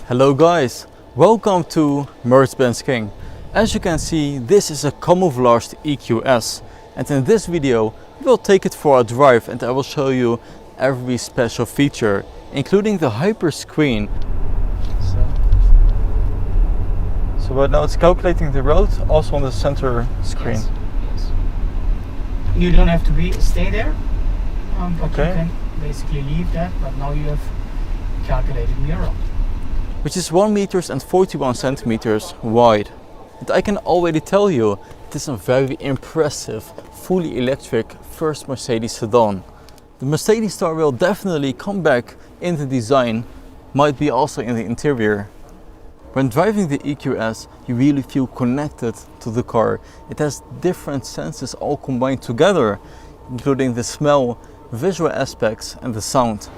Hello guys, welcome to Mercedes-Benz King. As you can see, this is a camouflaged EQS, and in this video we will take it for a drive and I will show you every special feature, including the hyper screen. So right now it's calculating the road, also on the center screen. Yes. You don't have to stay there, but you can basically leave that, but now you have calculated your road. Which is 1 meters and 41 centimeters wide. And I can already tell you, it is a very impressive, fully electric first Mercedes sedan. The Mercedes star will definitely come back in the design, might be also in the interior. When driving the EQS, you really feel connected to the car. It has different senses all combined together, including the smell, visual aspects and the sound.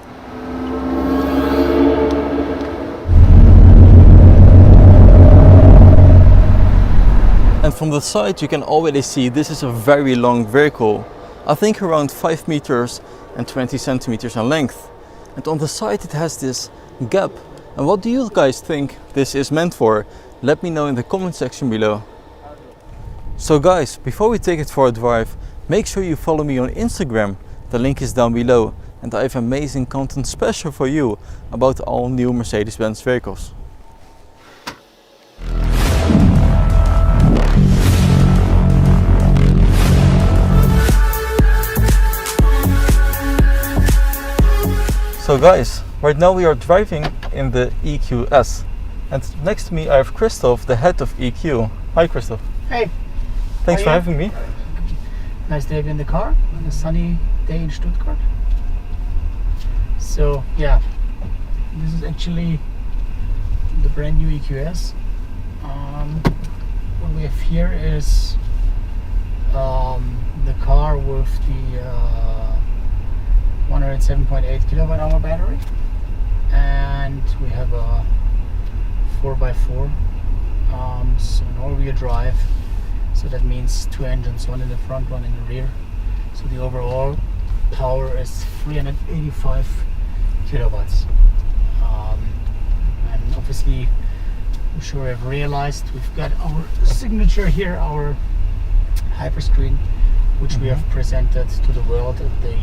And from the side you can already see this is a very long vehicle. I think around 5 meters and 20 centimeters in length. And on the side it has this gap. And what do you guys think this is meant for? Let me know in the comment section below. So guys, before we take it for a drive, make sure you follow me on Instagram. The link is down below. And I have amazing content special for you about all new Mercedes-Benz vehicles. So guys, right now we are driving in the EQS, and next to me I have Christoph, the head of EQ. Hi Christoph. Hey. Thanks for having me. Nice to have you in the car on a sunny day in Stuttgart. So yeah, this is actually the brand new EQS. What we have here is the car with the 107.8 kilowatt hour battery, and we have a 4x4, so an all-wheel drive, so that means 2 engines, one in the front, one in the rear. So the overall power is 385 kilowatts, and obviously I'm sure I've realized we've got our signature here, our hyperscreen, which we have presented to the world at the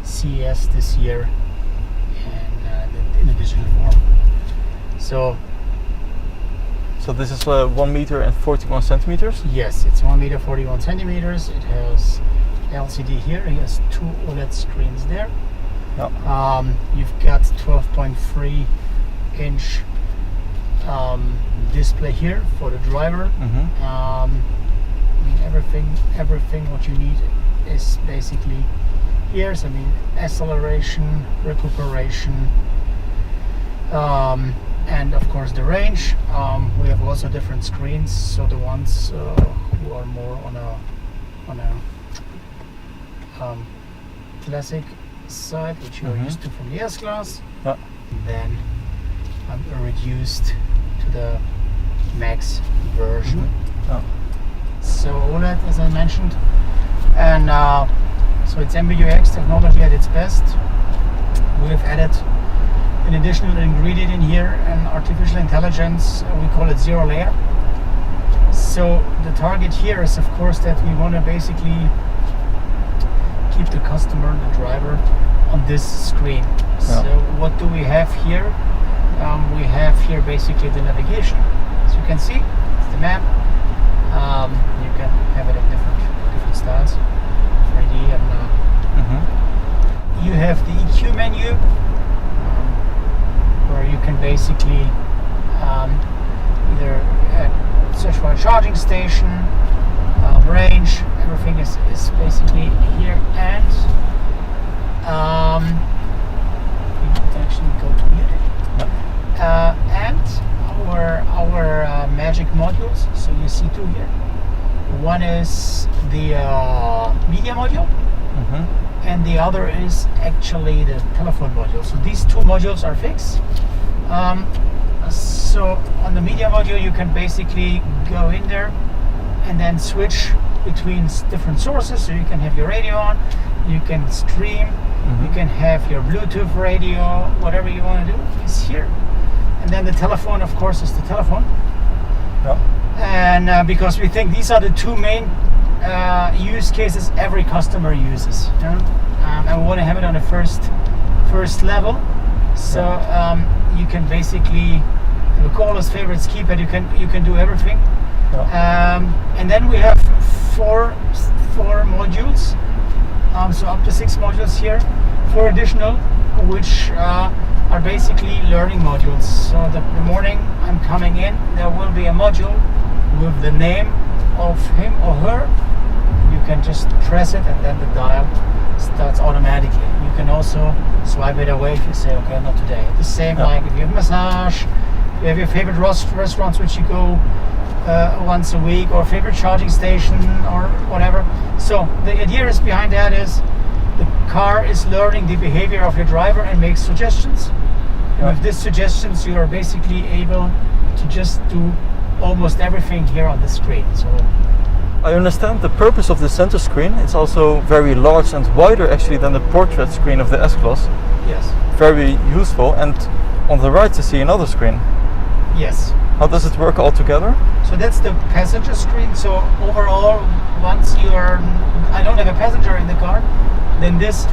CES this year in a digital form. So this is 1 meter and 41 centimeters? Yes, it's 1 meter 41 centimeters. It has LCD here. It has 2 OLED screens there. Yep. You've got 12.3 inch display here for the driver. I mean everything what you need is basically here. So I mean acceleration, recuperation, and of course the range. We have also different screens, so the ones who are more on a classic side, which you're used to from the S-Class, then reduced to the Max version. So OLED, as I mentioned, and so it's MBUX technology at its best. We have added an additional ingredient in here, an artificial intelligence. We call it zero layer. So the target here is, of course, that we want to basically keep the customer, the driver, on this screen. So what do we have here? We have here basically the navigation. As you can see, it's the map. You can have it in different styles. 3D and you have the EQ menu, where you can basically either search for a charging station, range, everything is basically here, and you can actually go to here. And our magic modules, so you see 2 here. One is the media module, and the other is actually the telephone module. So these 2 modules are fixed. So on the media module you can basically go in there and then switch between different sources, so you can have your radio on, you can stream, you can have your Bluetooth radio, whatever you want to do is here. And then the telephone, of course, is the telephone. Yeah. And because we think these are the two main use cases every customer uses. And we want to have it on the first level, so you can basically call us favorites keypad. You can do everything. And then we have four modules, so up to 6 modules here, 4 additional, which are basically learning modules. So the morning I'm coming in, there will be a module with the name of him or her. You can just press it and then the dial starts automatically. You can also swipe it away if you say, okay, not today. The same like if you have massage, you have your favorite restaurants which you go once a week, or favorite charging station or whatever. So the idea is behind that is the car is learning the behavior of your driver and makes suggestions. And with these suggestions you are basically able to just do almost everything here on the screen. So I understand the purpose of the center screen. It's also very large and wider actually than the portrait screen of the S-Class. Yes. Very useful. And on the right I see another screen. Yes. How does it work all together? So that's the passenger screen. So overall, once I don't have a passenger in the car, then this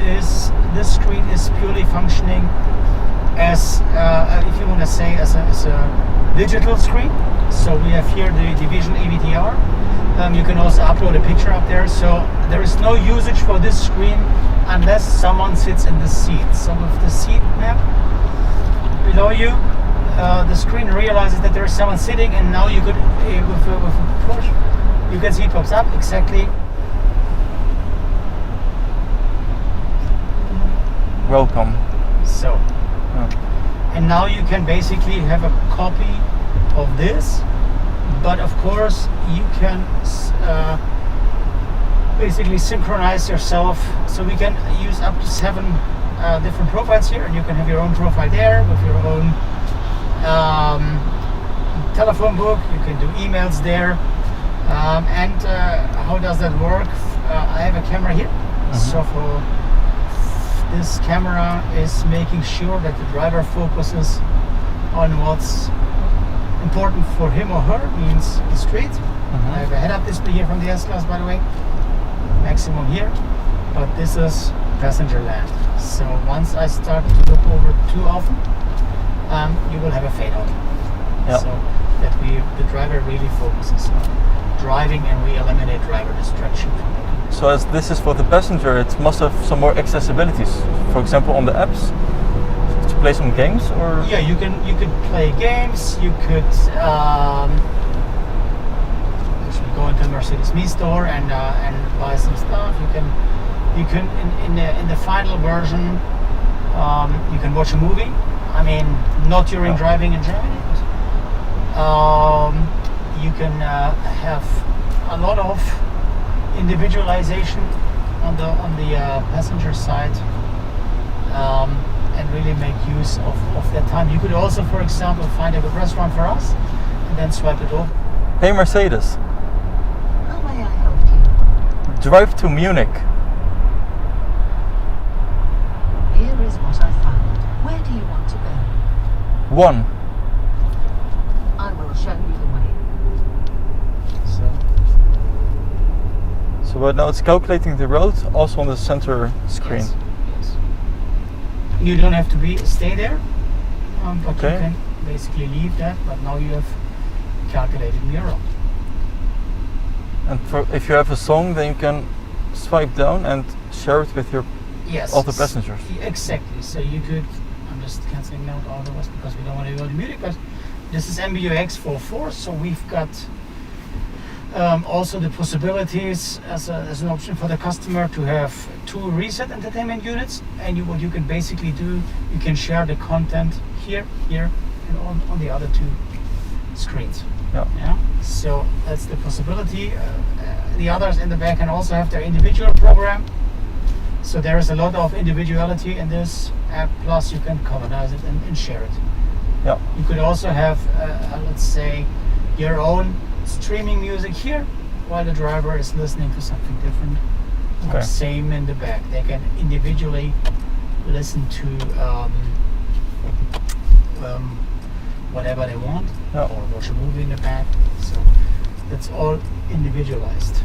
screen is purely functioning as, if you want to say, as a digital screen. So we have here the Vision AVTR. You can also upload a picture up there. So there is no usage for this screen unless someone sits in the seat. So with the seat map below you, the screen realizes that there is someone sitting, and now you could, with a push, you can see it pops up exactly. Welcome. So, and now you can basically have a copy of this, but of course you can basically synchronize yourself. So we can use up to 7 different profiles here, and you can have your own profile there with your own telephone book. You can do emails there. And how does that work? I have a camera here. So for this camera is making sure that the driver focuses on what's important for him or her, means the street. I have a head-up display here from the S-Class, by the way, maximum here, but this is passenger land. So once I start to look over too often, you will have a fade out. So that the driver really focuses on driving, and we eliminate driver distraction from the car. So as this is for the passenger, it must have some more accessibilities. For example, on the apps, to play some games, or yeah, you could play games. You could actually go into Mercedes Me store and buy some stuff. You can in the final version, you can watch a movie. I mean, not during driving in Germany. You can have a lot of individualization on the passenger side, and really make use of that time. You could also, for example, find a good restaurant for us and then swipe it over. Hey Mercedes, How may I help you? drive to Munich. Here is what I found. Where do you want to go? 1. I will show you the way. So right now it's calculating the road, also on the center screen. Yes. You don't have to stay there, but you can basically leave that. But now you have calculated your road. And if you have a song, then you can swipe down and share it with your other passengers. Exactly. So you could. I'm just cancelling out all the rest because we don't want to go to music. But this is MBUX 4.4, so we've got also the possibilities as an option for the customer to have 2 reset entertainment units. And what you can basically do, you can share the content here, and on the other 2 screens. Yeah. So that's the possibility. The others in the back can also have their individual program. So there is a lot of individuality in this app. Plus, you can commonize it and share it. Yeah. You could also have, let's say, your own streaming music here, while the driver is listening to something different. Okay. Same in the back. They can individually listen to whatever they want, or watch a movie in the back. So that's all individualized.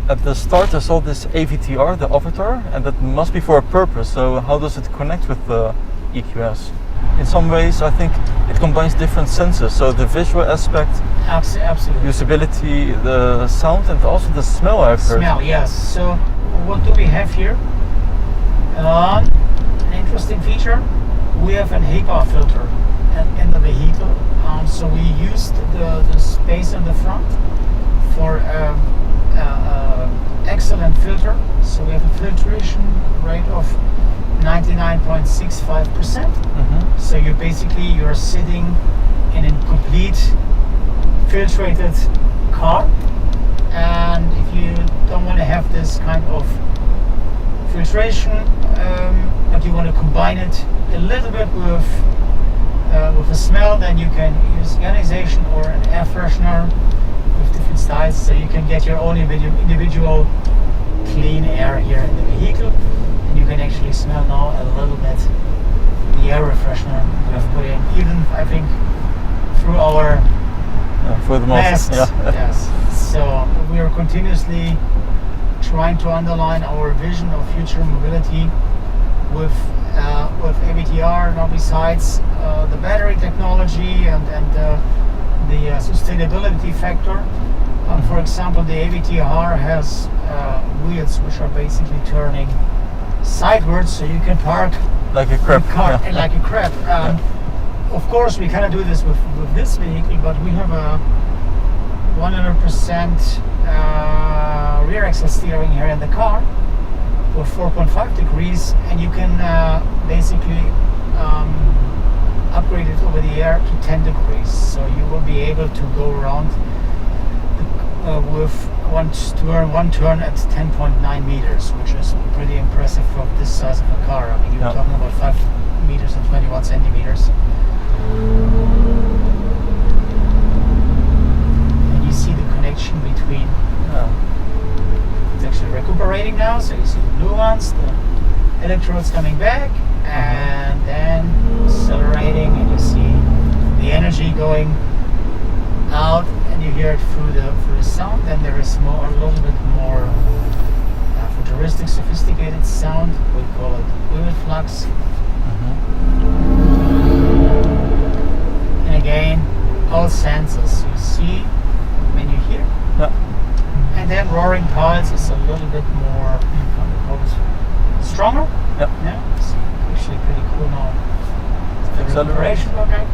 At the start I saw this AVTR, the avatar, and that must be for a purpose. So how does it connect with the EQS? In some ways I think it combines different senses. So the visual aspect, Absolutely. usability, the sound, and also the smell I've heard. Smell, yes. So what do we have here? An interesting feature. We have an HEPA filter in the vehicle. So we used the space in the front for excellent filter. So we have a filtration rate of 99.65%. So you're sitting in a complete filtrated car, and if you don't want to have this kind of filtration, but you want to combine it a little bit with a smell, then you can use ionization or an air freshener with different styles, so you can get your own individual clean air here in the vehicle, and you can actually smell now a little bit the air refreshener we have put in, even I think through our for the masks. most, Yes. So we are continuously trying to underline our vision of future mobility with AVTR. Now, besides the battery technology and the sustainability factor, for example, the AVTR has wheels which are basically turning sideways, so you can park like a crab. Like a crab. Of course, we cannot do this with this vehicle, but we have a 100% rear axle steering here in the car with 4.5 degrees, and you can basically upgrade it over the air to 10 degrees. So you will be able to go around with one turn at 10.9 meters, which is pretty impressive for this size of a car. I mean, you're talking about 5 meters and 21 centimeters. And you see the connection between. It's actually recuperating now, so you see the blue ones, the electrodes coming back, and then accelerating, and you see the energy going out, and you hear it through the sound. Then there is a little bit more futuristic, sophisticated sound. We call it wheel flux. And again, all senses. You see when you hear. And then roaring pulse is a little bit more stronger. Yeah. It's actually pretty cool now. Acceleration, okay.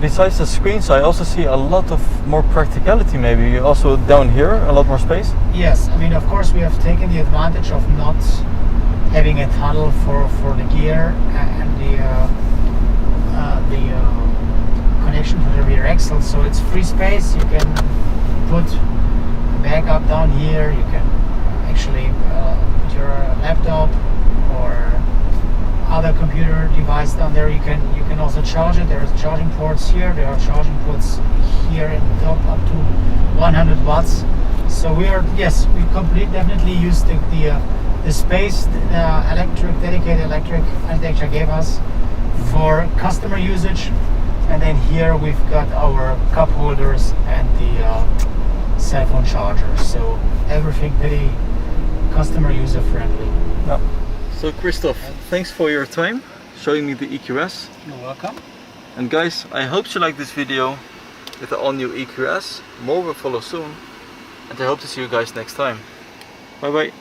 Besides the screens, I also see a lot of more practicality. Maybe also down here, a lot more space. Yes, I mean, of course, we have taken the advantage of not having a tunnel for the gear and the connection to the rear axle. So it's free space. You can put a backup down here. You can actually put your laptop or other computer device down there. You can also charge it. There's charging ports here. There are charging ports here at the top up to 100 watts. So we definitely use the space dedicated electric architecture gave us for customer usage. And then here we've got our cup holders and the cell phone charger. So everything pretty customer user friendly. Yeah. So Christoph, thanks for your time showing me the EQS. You're welcome. And guys, I hope you like this video with the all new EQS. More will follow soon. And I hope to see you guys next time. Bye bye.